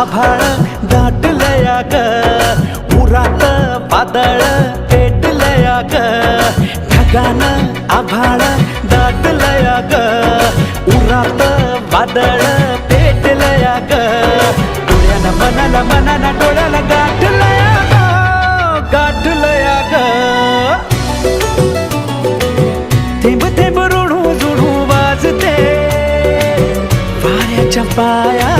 आभाळ दाटलया ग, उरात वादळ पेटलया ग, ढगानं आभाळ दाटलया ग, उरात वादळ पेटलया ग, डोळ्यानं मनाला मनाला डोळ्याला गाठलया ग, गाठलया ग. थेंब थेंब ऋणू जुळू वाजते वाऱ्याच्या पाया